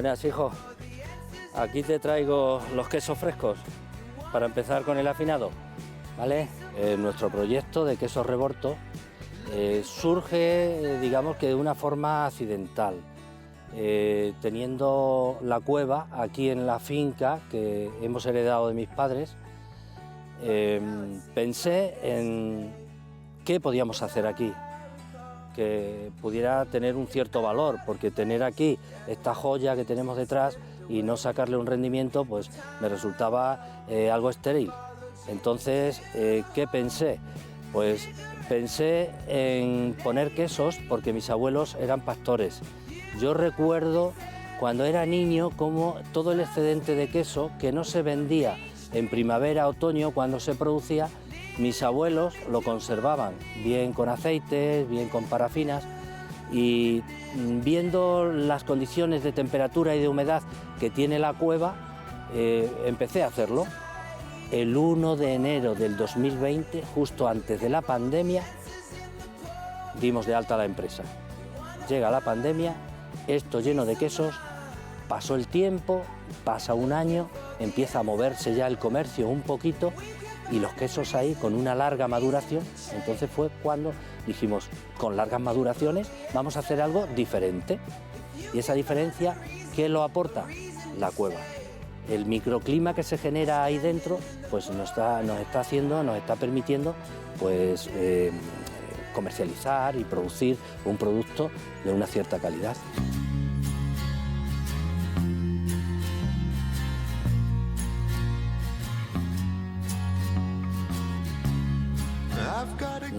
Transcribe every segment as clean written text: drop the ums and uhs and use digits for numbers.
Buenas, hijo. Aquí te traigo los quesos frescos para empezar con el afinado, ¿vale? Nuestro proyecto de queso Reborto surge, digamos que de una forma accidental. Teniendo la cueva aquí en la finca que hemos heredado de mis padres, pensé en qué podíamos hacer aquí, que pudiera tener un cierto valor, porque tener aquí esta joya que tenemos detrás y no sacarle un rendimiento, pues me resultaba algo estéril. Entonces, ¿qué pensé? Pues pensé en poner quesos, porque mis abuelos eran pastores. Yo recuerdo cuando era niño como todo el excedente de queso que no se vendía en primavera, otoño, cuando se producía, mis abuelos lo conservaban, bien con aceites, bien con parafinas, y viendo las condiciones de temperatura y de humedad que tiene la cueva, empecé a hacerlo. El 1 de enero del 2020, justo antes de la pandemia, dimos de alta la empresa. Llega la pandemia, esto lleno de quesos, pasó el tiempo, pasa un año, empieza a moverse ya el comercio un poquito y los quesos ahí con una larga maduración. Entonces fue cuando dijimos, con largas maduraciones vamos a hacer algo diferente. Y esa diferencia, ¿qué lo aporta? La cueva. El microclima que se genera ahí dentro, pues nos está permitiendo pues, comercializar y producir un producto de una cierta calidad.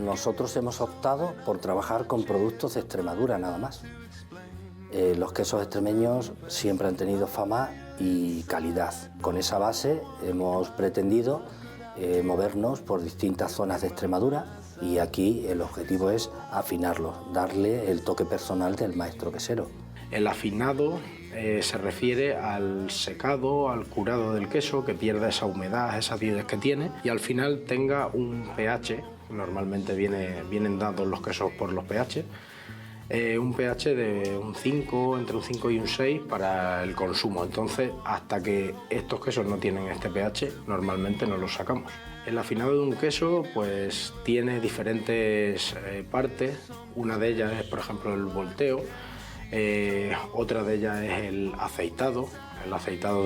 Nosotros hemos optado por trabajar con productos de Extremadura nada más. Los quesos extremeños siempre han tenido fama y calidad. Con esa base hemos pretendido movernos por distintas zonas de Extremadura y aquí el objetivo es afinarlos, darle el toque personal del maestro quesero. El afinado se refiere al secado, al curado del queso, que pierda esa humedad, esa acidez que tiene y al final tenga un pH, normalmente vienen dados los quesos por los pH, un pH de un 5, entre un 5 y un 6 para el consumo. Entonces, hasta que estos quesos no tienen este pH, normalmente no los sacamos. El afinado de un queso pues tiene diferentes partes. Una de ellas es, por ejemplo, el volteo. Otra de ellas es el aceitado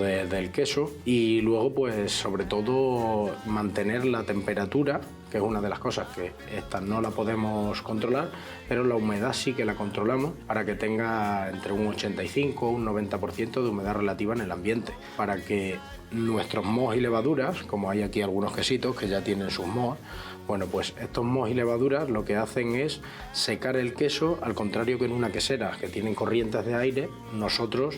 del queso, y luego pues sobre todo mantener la temperatura, que es una de las cosas que esta no la podemos controlar, pero la humedad sí que la controlamos para que tenga entre un 85 y un 90% de humedad relativa en el ambiente, para que nuestros mohos y levaduras, como hay aquí algunos quesitos que ya tienen sus mohos, bueno, pues estos mohos y levaduras lo que hacen es secar el queso, al contrario que en una quesera que tienen corrientes de aire. Nosotros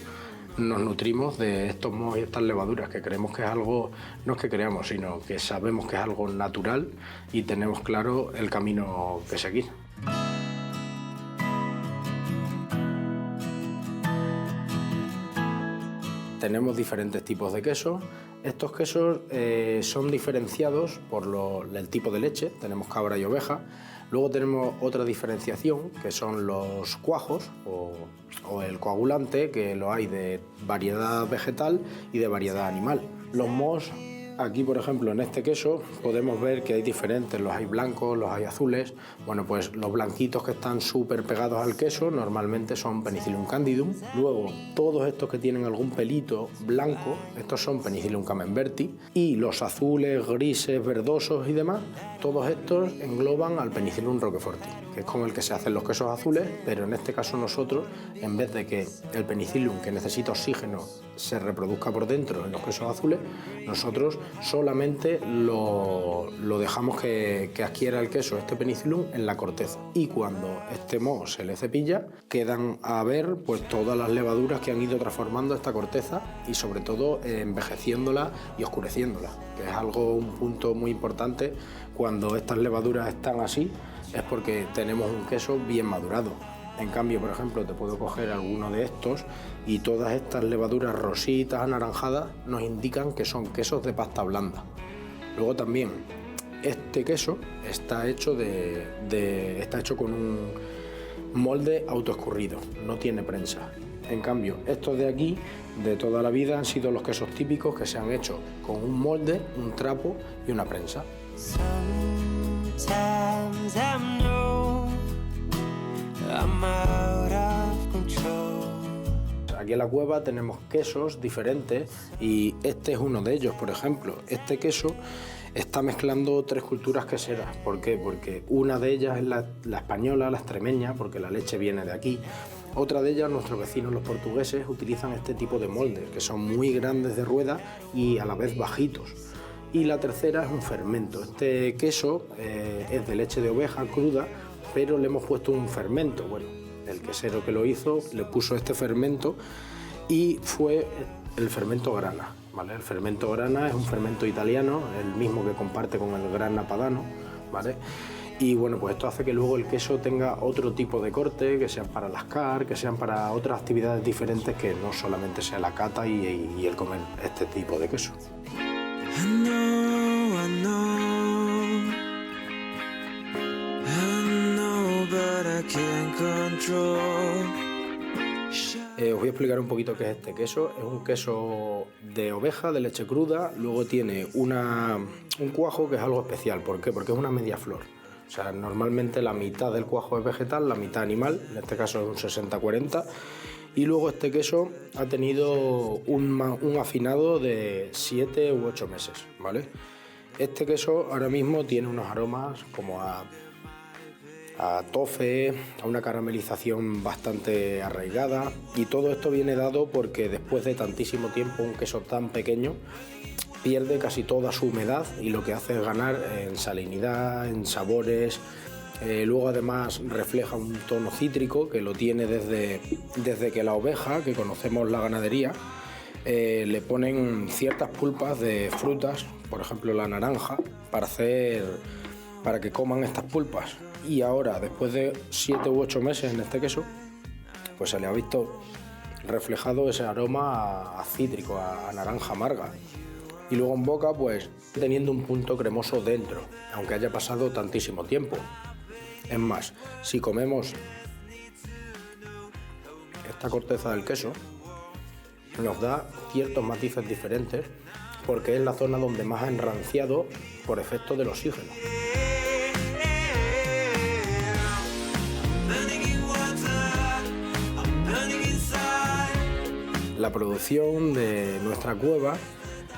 nos nutrimos de estos mohos y estas levaduras, que creemos que es algo, no es que creamos, sino que sabemos que es algo natural y tenemos claro el camino que seguir. Tenemos diferentes tipos de quesos. Estos quesos son diferenciados por el tipo de leche. Tenemos cabra y oveja. Luego tenemos otra diferenciación, que son los cuajos o el coagulante, que lo hay de variedad vegetal y de variedad animal. Los mohos, aquí por ejemplo en este queso podemos ver que hay diferentes, los hay blancos, los hay azules. Bueno, pues los blanquitos que están súper pegados al queso normalmente son Penicillium candidum. Luego todos estos que tienen algún pelito blanco, estos son Penicillium camemberti, y los azules, grises, verdosos y demás, todos estos engloban al Penicillium roqueforti, que es con el que se hacen los quesos azules, pero en este caso nosotros, en vez de que el Penicillium, que necesita oxígeno, se reproduzca por dentro en los quesos azules, nosotros solamente lo dejamos que adquiera el queso, este Penicillium, en la corteza. Y cuando este moho se le cepilla, quedan a ver pues todas las levaduras que han ido transformando esta corteza y sobre todo envejeciéndola y oscureciéndola, que es un punto muy importante. Cuando estas levaduras están así es porque tenemos un queso bien madurado. En cambio, por ejemplo, te puedo coger alguno de estos y todas estas levaduras rositas, anaranjadas, nos indican que son quesos de pasta blanda. Luego también, este queso está hecho con un molde autoescurrido, no tiene prensa. En cambio, estos de aquí, de toda la vida, han sido los quesos típicos que se han hecho con un molde, un trapo y una prensa. Aquí en la cueva tenemos quesos diferentes y este es uno de ellos. Por ejemplo, este queso está mezclando 3 culturas queseras. ¿Por qué? Porque una de ellas es la española, la extremeña, porque la leche viene de aquí. Otra de ellas, nuestros vecinos los portugueses, utilizan este tipo de moldes, que son muy grandes de rueda y a la vez bajitos. Y la tercera es un fermento. Este queso es de leche de oveja cruda, pero le hemos puesto un fermento. Bueno, el quesero que lo hizo le puso este fermento y fue el fermento grana, ¿vale? El fermento grana es un fermento italiano, el mismo que comparte con el grana padano, ¿vale? Y bueno, pues esto hace que luego el queso tenga otro tipo de corte, que sean para lascar, que sean para otras actividades diferentes, que no solamente sea la cata y el comer este tipo de queso. Os voy a explicar un poquito qué es este queso. Es un queso de oveja, de leche cruda, luego tiene un cuajo que es algo especial. ¿Por qué? Porque es una media flor. O sea, normalmente la mitad del cuajo es vegetal, la mitad animal, en este caso es un 60-40. Y luego este queso ha tenido un afinado de 7 u 8 meses, ¿vale? Este queso ahora mismo tiene unos aromas como a tofe, a una caramelización bastante arraigada, y todo esto viene dado porque después de tantísimo tiempo un queso tan pequeño pierde casi toda su humedad y lo que hace es ganar en salinidad, en sabores. Luego además refleja un tono cítrico que lo tiene desde que la oveja, que conocemos la ganadería, le ponen ciertas pulpas de frutas, por ejemplo la naranja, para que coman estas pulpas. Y ahora, después de 7 u 8 meses en este queso, pues se le ha visto reflejado ese aroma a cítrico, a naranja amarga. Y luego en boca, pues teniendo un punto cremoso dentro, aunque haya pasado tantísimo tiempo. Es más, si comemos esta corteza del queso, nos da ciertos matices diferentes, porque es la zona donde más ha enranciado por efecto del oxígeno. La producción de nuestra cueva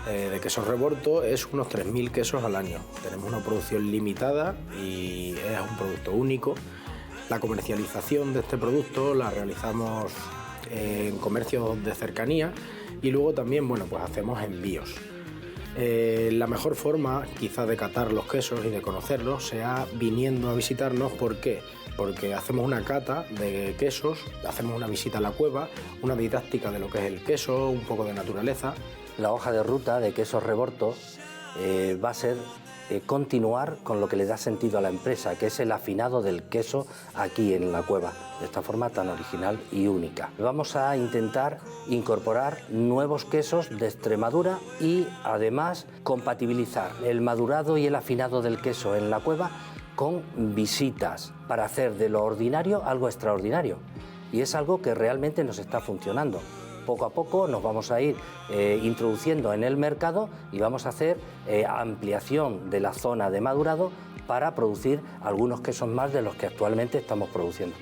de quesos Reborto es unos 3.000 quesos al año. Tenemos una producción limitada y es un producto único. La comercialización de este producto la realizamos en comercios de cercanía y luego también, bueno, pues hacemos envíos. La mejor forma quizá de catar los quesos y de conocerlos sea viniendo a visitarnos. ¿Por qué? Porque hacemos una cata de quesos, hacemos una visita a la cueva, una didáctica de lo que es el queso, un poco de naturaleza. La hoja de ruta de Quesos Reborto va a ser continuar con lo que le da sentido a la empresa, que es el afinado del queso aquí en la cueva, de esta forma tan original y única. Vamos a intentar incorporar nuevos quesos de Extremadura y además compatibilizar el madurado y el afinado del queso en la cueva con visitas para hacer de lo ordinario algo extraordinario. Y es algo que realmente nos está funcionando. Poco a poco nos vamos a ir introduciendo en el mercado y vamos a hacer ampliación de la zona de madurado para producir algunos quesos más de los que actualmente estamos produciendo.